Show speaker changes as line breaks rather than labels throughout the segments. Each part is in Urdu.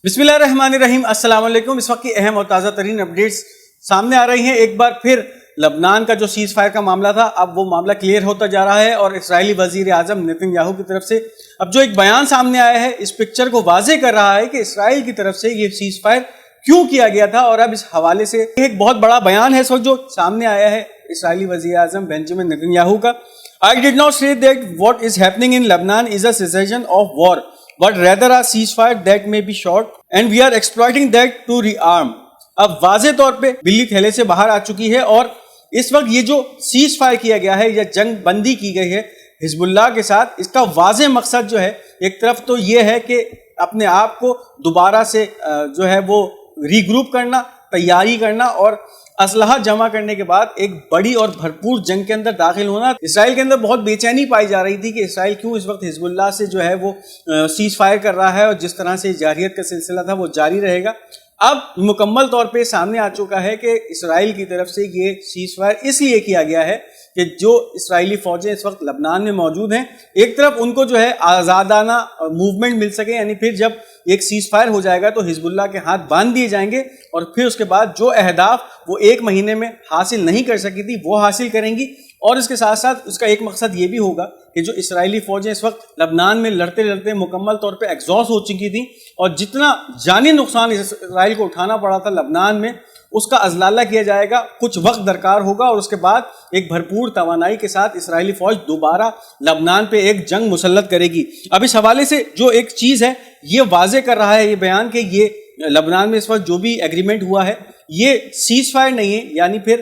بسم اللہ الرحمن الرحیم، السلام علیکم۔ اس وقت کی اہم اور تازہ ترین اپڈیٹس سامنے آ رہی ہیں۔ ایک بار پھر لبنان کا جو سیز فائر کا معاملہ تھا، اب وہ معاملہ کلیئر ہوتا جا رہا ہے اور اسرائیلی وزیر اعظم نیتن یاہو کی طرف سے اب جو ایک بیان سامنے آیا ہے اس پکچر کو واضح کر رہا ہے کہ اسرائیل کی طرف سے یہ سیز فائر کیوں کیا گیا تھا، اور اب اس حوالے سے ایک بہت بڑا بیان ہے اس وقت جو سامنے آیا ہے اسرائیلی وزیر اعظم بنجامن نیتن یاہو کا۔ I did not say that what is happening in Lebanon is a cessation of war, but rather a ceasefire that may be short, and we are exploiting that to rearm. اب واضح طور پہ بلی تھیلے سے باہر آ چکی ہے، اور اس وقت یہ جو سیز فائر کیا گیا ہے یا جنگ بندی کی گئی ہے حزب اللہ کے ساتھ، اس کا واضح مقصد جو ہے ایک طرف تو یہ ہے کہ اپنے آپ کو دوبارہ سے جو ہے وہ ری گروپ کرنا، تیاری کرنا اور اسلحہ جمع کرنے کے بعد ایک بڑی اور بھرپور جنگ کے اندر داخل ہونا۔ اسرائیل کے اندر بہت بے چینی پائی جا رہی تھی کہ اسرائیل کیوں اس وقت حزب اللہ سے جو ہے وہ سیز فائر کر رہا ہے، اور جس طرح سے جارحیت کا سلسلہ تھا وہ جاری رہے گا۔ اب مکمل طور پہ سامنے آ چکا ہے کہ اسرائیل کی طرف سے یہ سیز فائر اس لیے کیا گیا ہے کہ جو اسرائیلی فوجیں اس وقت لبنان میں موجود ہیں، ایک طرف ان کو جو ہے آزادانہ موومنٹ مل سکے، یعنی پھر جب ایک سیز فائر ہو جائے گا تو حزب اللہ کے ہاتھ باندھ دیے جائیں گے، اور پھر اس کے بعد جو اہداف وہ ایک مہینے میں حاصل نہیں کر سکی تھی وہ حاصل کریں گی۔ اور اس کے ساتھ ساتھ اس کا ایک مقصد یہ بھی ہوگا کہ جو اسرائیلی فوجیں اس وقت لبنان میں لڑتے لڑتے مکمل طور پہ ایگزاسٹ ہو چکی تھیں، اور جتنا جانی نقصان اسرائیل کو اٹھانا پڑا تھا لبنان میں، اس کا ازلالہ کیا جائے گا۔ کچھ وقت درکار ہوگا اور اس کے بعد ایک بھرپور توانائی کے ساتھ اسرائیلی فوج دوبارہ لبنان پہ ایک جنگ مسلط کرے گی۔ اب اس حوالے سے جو ایک چیز ہے یہ واضح کر رہا ہے یہ بیان کہ یہ لبنان میں اس وقت جو بھی ایگریمنٹ ہوا ہے یہ سیز فائر نہیں ہے، یعنی پھر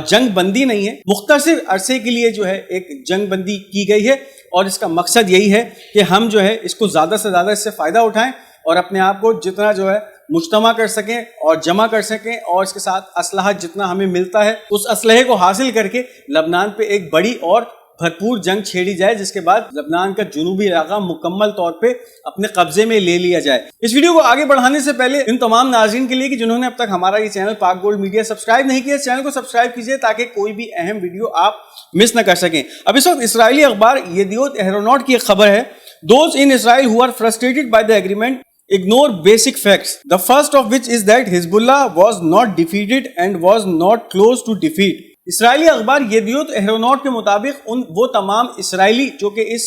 جنگ بندی نہیں ہے، مختصر عرصے کے لیے جو ہے ایک جنگ بندی کی گئی ہے، اور اس کا مقصد یہی ہے کہ ہم جو ہے اس کو زیادہ سے زیادہ اس سے فائدہ اٹھائیں اور اپنے آپ کو جتنا جو ہے مجتمع کر سکیں اور جمع کر سکیں، اور اس کے ساتھ اسلحہ جتنا ہمیں ملتا ہے اس اسلحے کو حاصل کر کے لبنان پہ ایک بڑی اور بھرپور جنگ چھیڑی جائے، جس کے بعد لبنان کا جنوبی علاقہ مکمل طور پہ اپنے قبضے میں لے لیا جائے۔ اس ویڈیو کو آگے بڑھانے سے پہلے ان تمام ناظرین کے لیے کہ جنہوں نے اب تک ہمارا یہ چینل پاک گولڈ میڈیا سبسکرائب نہیں کیا، اس چینل کو سبسکرائب کیجئے تاکہ کوئی بھی اہم ویڈیو آپ مس نہ کر سکیں۔ اب اس وقت اسرائیلی اخبار یدیوت اہرونوٹ کی ایک خبر ہے، Those in Israel who are frustrated by the agreement ignore basic facts. The first of which is that Hezbollah was not defeated and was not close to defeat. اسرائیلی اخبار یدیوت اہرونوٹ کے مطابق وہ تمام اسرائیلی جو کہ اس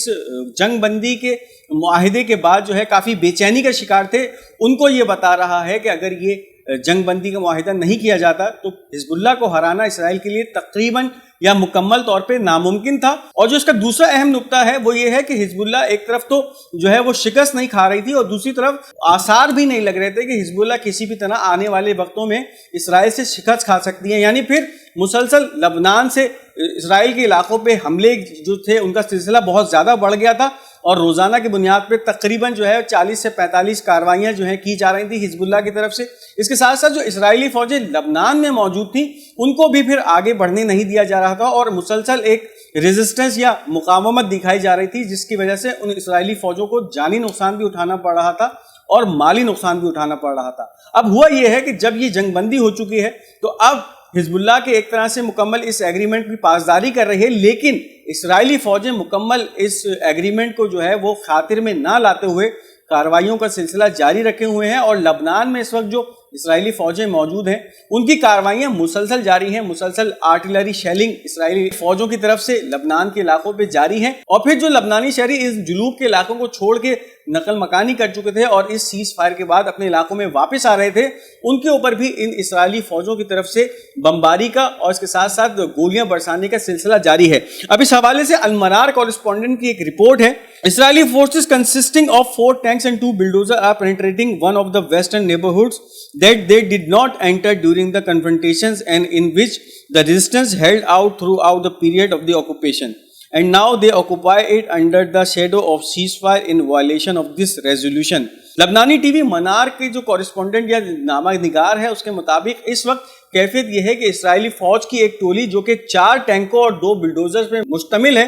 جنگ بندی کے معاہدے کے بعد جو ہے کافی بے چینی کا شکار تھے، ان کو یہ بتا رہا ہے کہ اگر یہ جنگ بندی کا معاہدہ نہیں کیا جاتا تو حزب اللہ کو ہرانا اسرائیل کے لیے تقریباً یا مکمل طور پہ ناممکن تھا۔ اور جو اس کا دوسرا اہم نقطہ ہے وہ یہ ہے کہ حزب اللہ ایک طرف تو جو ہے وہ شکست نہیں کھا رہی تھی، اور دوسری طرف آثار بھی نہیں لگ رہے تھے کہ حزب اللہ کسی بھی طرح آنے والے وقتوں میں اسرائیل سے شکست کھا سکتی ہیں، یعنی پھر مسلسل لبنان سے اسرائیل کے علاقوں پہ حملے جو تھے ان کا سلسلہ بہت زیادہ بڑھ گیا تھا، اور روزانہ کی بنیاد پہ تقریباً جو ہے 40 سے 45 کارروائیاں جو ہیں کی جا رہی تھیں حزب اللہ کی طرف سے۔ اس کے ساتھ ساتھ جو اسرائیلی فوجیں لبنان میں موجود تھیں ان کو بھی پھر آگے بڑھنے نہیں دیا جا رہا تھا، اور مسلسل ایک ریزسٹنس یا مقاومت دکھائی جا رہی تھی، جس کی وجہ سے ان اسرائیلی فوجوں کو جانی نقصان بھی اٹھانا پڑ رہا تھا اور مالی نقصان بھی اٹھانا پڑ رہا تھا۔ اب ہوا یہ ہے کہ جب یہ جنگ بندی ہو چکی ہے تو اب حزب اللہ کے ایک طرح سے مکمل اس ایگریمنٹ کی پاسداری کر رہی ہے، لیکن اسرائیلی فوجیں مکمل اس ایگریمنٹ کو جو ہے وہ خاطر میں نہ لاتے ہوئے کارروائیوں کا سلسلہ جاری رکھے ہوئے ہیں، اور لبنان میں اس وقت جو اسرائیلی فوجیں موجود ہیں ان کی کارروائیاں مسلسل جاری ہیں، مسلسل آرٹلری شیلنگ اسرائیلی فوجوں کی طرف سے لبنان کے علاقوں پہ جاری ہیں، اور پھر جو لبنانی شہری اس جنوب کے علاقوں کو چھوڑ کے نقل مکانی کر چکے تھے اور اس سیز فائر کے بعد اپنے علاقوں میں واپس آ رہے تھے، ان کے اوپر بھی ان اسرائیلی فوجوں کی طرف سے بمباری کا اور اس کے ساتھ ساتھ گولیاں برسانے کا سلسلہ جاری ہے۔ اب اس حوالے سے المنار کورسپونڈنٹ کی ایک رپورٹ ہے، Israeli forces consisting of 4 tanks and 2 bulldozers are penetrating one of the western neighborhoods that they did not enter during the confrontations and in which the resistance held out throughout the period of the occupation. And now they occupy it under the shadow of ceasefire in violation of this resolution. لبنانی ٹی وی منار کے جو کورسپونڈنٹ یا نامہ نگار ہے اس کے مطابق اس وقت کیفیت یہ ہے کہ اسرائیلی فوج کی ایک ٹولی جو کہ 4 ٹینکوں اور 2 بلڈوزر پہ مشتمل ہے،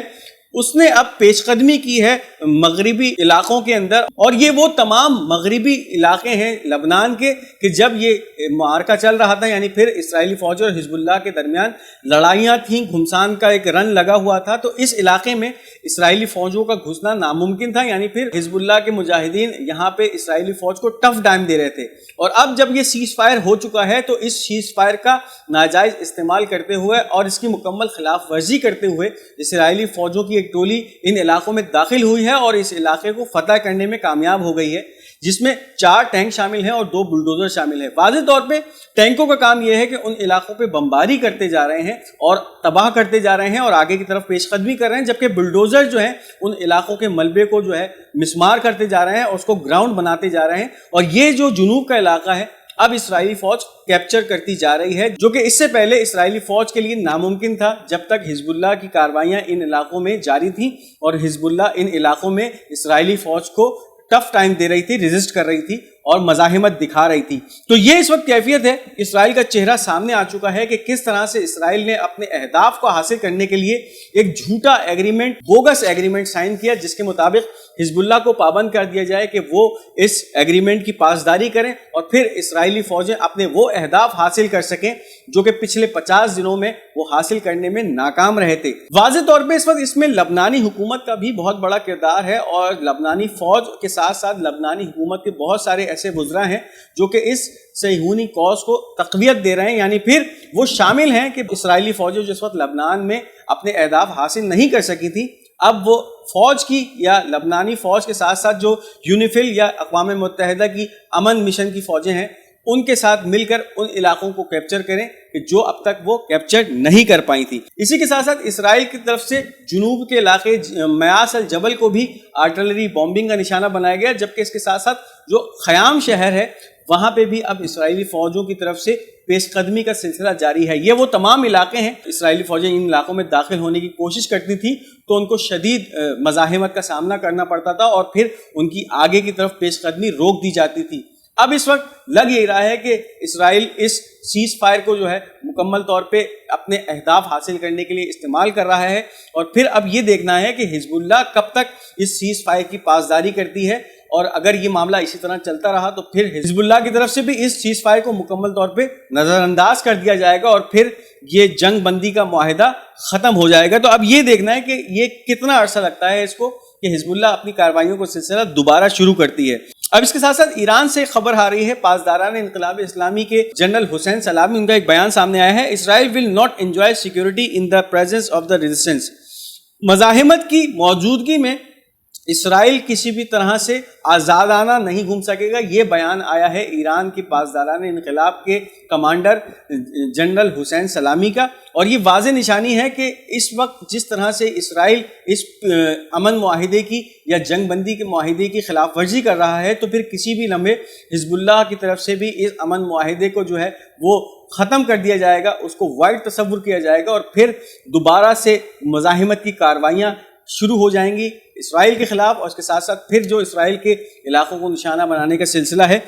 اس نے اب پیش قدمی کی ہے مغربی علاقوں کے اندر، اور یہ وہ تمام مغربی علاقے ہیں لبنان کے کہ جب یہ معرکہ چل رہا تھا، یعنی پھر اسرائیلی فوج اور حزب اللہ کے درمیان لڑائیاں تھیں، گھمسان کا ایک رن لگا ہوا تھا، تو اس علاقے میں اسرائیلی فوجوں کا گھسنا ناممکن تھا، یعنی پھر حزب اللہ کے مجاہدین یہاں پہ اسرائیلی فوج کو ٹف ٹائم دے رہے تھے۔ اور اب جب یہ سیز فائر ہو چکا ہے تو اس سیز فائر کا ناجائز استعمال کرتے ہوئے اور اس کی مکمل خلاف ورزی کرتے ہوئے اسرائیلی فوجوں کی ایک ٹولی ان علاقوں میں داخل ہوئی ہے اور اس علاقے کو فتح کرنے میں کامیاب ہو گئی ہے، جس میں 4 ٹینک شامل ہیں اور 2 بلڈوزر شامل ہیں۔ واضح طور پہ ٹینکوں کا کام یہ ہے کہ ان علاقوں پہ بمباری کرتے جا رہے ہیں اور تباہ کرتے جا رہے ہیں اور آگے کی طرف پیش قدمی کر رہے ہیں، جبکہ بلڈوزر جو ہیں ان علاقوں کے ملبے کو جو ہے مسمار کرتے جا رہے ہیں اور اس کو گراؤنڈ بناتے جا رہے ہیں۔ اور یہ جو جنوب کا علاقہ ہے اب اسرائیلی فوج کیپچر کرتی جا رہی ہے، جو کہ اس سے پہلے اسرائیلی فوج کے لیے ناممکن تھا جب تک حزب اللہ کی کاروائیاں ان علاقوں میں جاری تھیں اور حزب اللہ ان علاقوں میں اسرائیلی فوج کو ٹف ٹائم دے رہی تھی، ریزسٹ کر رہی تھی اور مزاحمت دکھا رہی تھی۔ تو یہ اس وقت کیفیت ہے، اسرائیل کا چہرہ سامنے آ چکا ہے کہ کس طرح سے اسرائیل نے اپنے اہداف کو حاصل کرنے کے لیے ایک جھوٹا ایگریمنٹ، بوگس ایگریمنٹ سائن کیا، جس کے مطابق حزب اللہ کو پابند کر دیا جائے کہ وہ اس ایگریمنٹ کی پاسداری کریں اور پھر اسرائیلی فوجیں اپنے وہ اہداف حاصل کر سکیں جو کہ پچھلے 50 دنوں میں وہ حاصل کرنے میں ناکام رہے تھے۔ واضح طور پہ اس وقت اس میں لبنانی حکومت کا بھی بہت بڑا کردار ہے اور لبنانی فوج کے ساتھ ساتھ لبنانی حکومت کے بہت سارے ایسے وزراء ہیں جو کہ اس صہیونی کاز کو تقویت دے رہے ہیں، یعنی پھر وہ شامل ہیں کہ اسرائیلی فوجیں جس وقت لبنان میں اپنے اہداف حاصل نہیں کر سکی تھی، اب وہ فوج کی یا لبنانی فوج کے ساتھ ساتھ جو یونیفل یا اقوام متحدہ کی امن مشن کی فوجیں ہیں ان کے ساتھ مل کر ان علاقوں کو کیپچر کریں کہ جو اب تک وہ کیپچر نہیں کر پائی تھی۔ اسی کے ساتھ ساتھ اسرائیل کی طرف سے جنوب کے علاقے میاس الجبل کو بھی آرٹلری بومبنگ کا نشانہ بنایا گیا، جبکہ اس کے ساتھ ساتھ جو خیام شہر ہے وہاں پہ بھی اب اسرائیلی فوجوں کی طرف سے پیش قدمی کا سلسلہ جاری ہے۔ یہ وہ تمام علاقے ہیں، اسرائیلی فوجیں ان علاقوں میں داخل ہونے کی کوشش کرتی تھی تو ان کو شدید مزاحمت کا سامنا کرنا پڑتا تھا اور پھر ان کی آگے کی طرف پیش قدمی روک دی جاتی تھی۔ اب اس وقت لگ یہ رہا ہے کہ اسرائیل اس سیز فائر کو جو ہے مکمل طور پہ اپنے اہداف حاصل کرنے کے لیے استعمال کر رہا ہے، اور پھر اب یہ دیکھنا ہے کہ حزب اللہ کب تک اس سیز فائر کی پاسداری کرتی ہے، اور اگر یہ معاملہ اسی طرح چلتا رہا تو پھر حزب اللہ کی طرف سے بھی اس سیز فائر کو مکمل طور پہ نظر انداز کر دیا جائے گا اور پھر یہ جنگ بندی کا معاہدہ ختم ہو جائے گا۔ تو اب یہ دیکھنا ہے کہ یہ کتنا عرصہ لگتا ہے اس کو کہ حزب اللہ اپنی کارروائیوں کو سلسلہ دوبارہ شروع کرتی ہے۔ اب اس کے ساتھ ساتھ ایران سے خبر آ رہی ہے، پاسداران انقلاب اسلامی کے جنرل حسین سلامی، ان کا ایک بیان سامنے آیا ہے، Israel will not enjoy security in the presence of the resistance. مزاحمت کی موجودگی میں اسرائیل کسی بھی طرح سے آزادانہ نہیں گھوم سکے گا، یہ بیان آیا ہے ایران کی پاسداران انقلاب کے کمانڈر جنرل حسین سلامی کا، اور یہ واضح نشانی ہے کہ اس وقت جس طرح سے اسرائیل اس امن معاہدے کی یا جنگ بندی کے معاہدے کی خلاف ورزی کر رہا ہے تو پھر کسی بھی لمحے حزب اللہ کی طرف سے بھی اس امن معاہدے کو جو ہے وہ ختم کر دیا جائے گا، اس کو وائڈ تصور کیا جائے گا اور پھر دوبارہ سے مزاحمت کی کارروائیاں شروع ہو جائیں گی اسرائیل کے خلاف، اور اس کے ساتھ ساتھ پھر جو اسرائیل کے علاقوں کو نشانہ بنانے کا سلسلہ ہے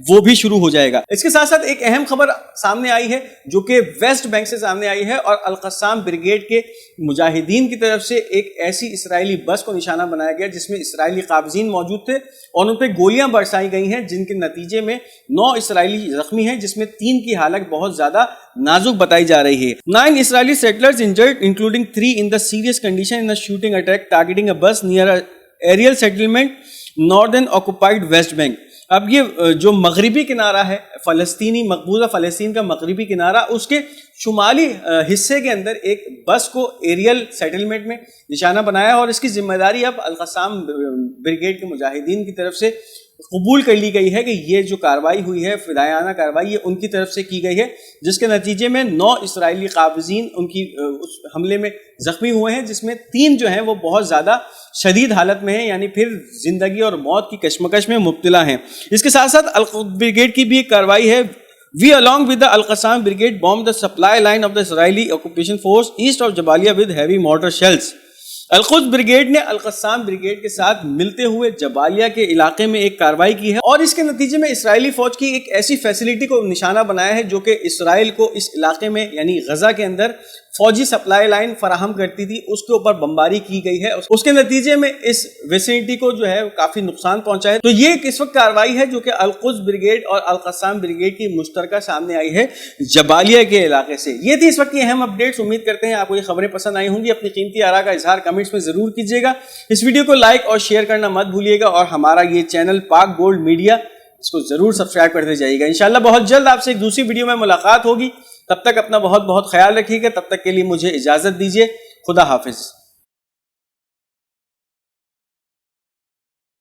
وہ بھی شروع ہو جائے گا۔ اس کے ساتھ ساتھ ایک اہم خبر سامنے آئی ہے جو کہ ویسٹ بینک سے سامنے آئی ہے، اور القسام بریگیڈ کے مجاہدین کی طرف سے ایک ایسی اسرائیلی بس کو نشانہ بنایا گیا جس میں اسرائیلی قابضین موجود تھے اور ان پہ گولیاں برسائی گئی ہیں، جن کے نتیجے میں 9 اسرائیلی زخمی ہیں، جس میں 3 کی حالت بہت زیادہ نازک بتائی جا رہی ہے۔ 9 Israeli settlers injured, including 3 in the serious condition in a shooting attack targeting a bus near a aerial settlement northern occupied West Bank۔ اب یہ جو مغربی کنارہ ہے فلسطینی مقبوضہ فلسطین کا مغربی کنارہ، اس کے شمالی حصے کے اندر ایک بس کو ایریل سیٹلمنٹ میں نشانہ بنایا، اور اس کی ذمہ داری اب القسام بریگیڈ کے مجاہدین کی طرف سے قبول کر لی گئی ہے کہ یہ جو کارروائی ہوئی ہے فدائیانہ کارروائی، یہ ان کی طرف سے کی گئی ہے، جس کے نتیجے میں 9 اسرائیلی قابضین ان کی اس حملے میں زخمی ہوئے ہیں، جس میں 3 جو ہیں وہ بہت زیادہ شدید حالت میں ہیں، یعنی پھر زندگی اور موت کی کشمکش میں مبتلا ہیں۔ اس کے ساتھ ساتھ القدس بریگیڈ کی بھی ایک کارروائی ہے۔ We along with the Al-Qassam brigade bombed the supply line of the Israeli occupation force east of Jabalia with heavy mortar shells۔ القدس بریگیڈ نے القسام بریگیڈ کے ساتھ ملتے ہوئے جبالیہ کے علاقے میں ایک کارروائی کی ہے، اور اس کے نتیجے میں اسرائیلی فوج کی ایک ایسی فیسلٹی کو نشانہ بنایا ہے جو کہ اسرائیل کو اس علاقے میں یعنی غزہ کے اندر فوجی سپلائی لائن فراہم کرتی تھی اس کے اوپر بمباری کی گئی ہے. اس کے نتیجے میں اس ویسینٹی کو جو ہے کافی نقصان پہنچا ہے. تو یہ ایک اس وقت کاروائی ہے جو کہ القدس بریگیڈ اور القسام بریگیڈ کی مشترکہ سامنے آئی ہے جبالیہ کے علاقے سے. یہ تھی اس وقت کی اہم اپڈیٹس. امید کرتے ہیں آپ کو یہ خبریں پسند آئی ہوں گی. اپنی قیمتی آراء کا اظہار کمنٹس میں ضرور کیجیے گا. اس ویڈیو کو لائک اور شیئر کرنا مت بھولیے گا, اور ہمارا یہ چینل پاک گولڈ میڈیا اس کو ضرور سبسکرائب کرتے جائیے گا. انشاءاللہ بہت جلد آپ سے ایک دوسری ویڈیو میں ملاقات ہوگی. تب تک اپنا بہت بہت خیال رکھیے گا. تب تک کے لیے مجھے اجازت دیجیے. خدا حافظ.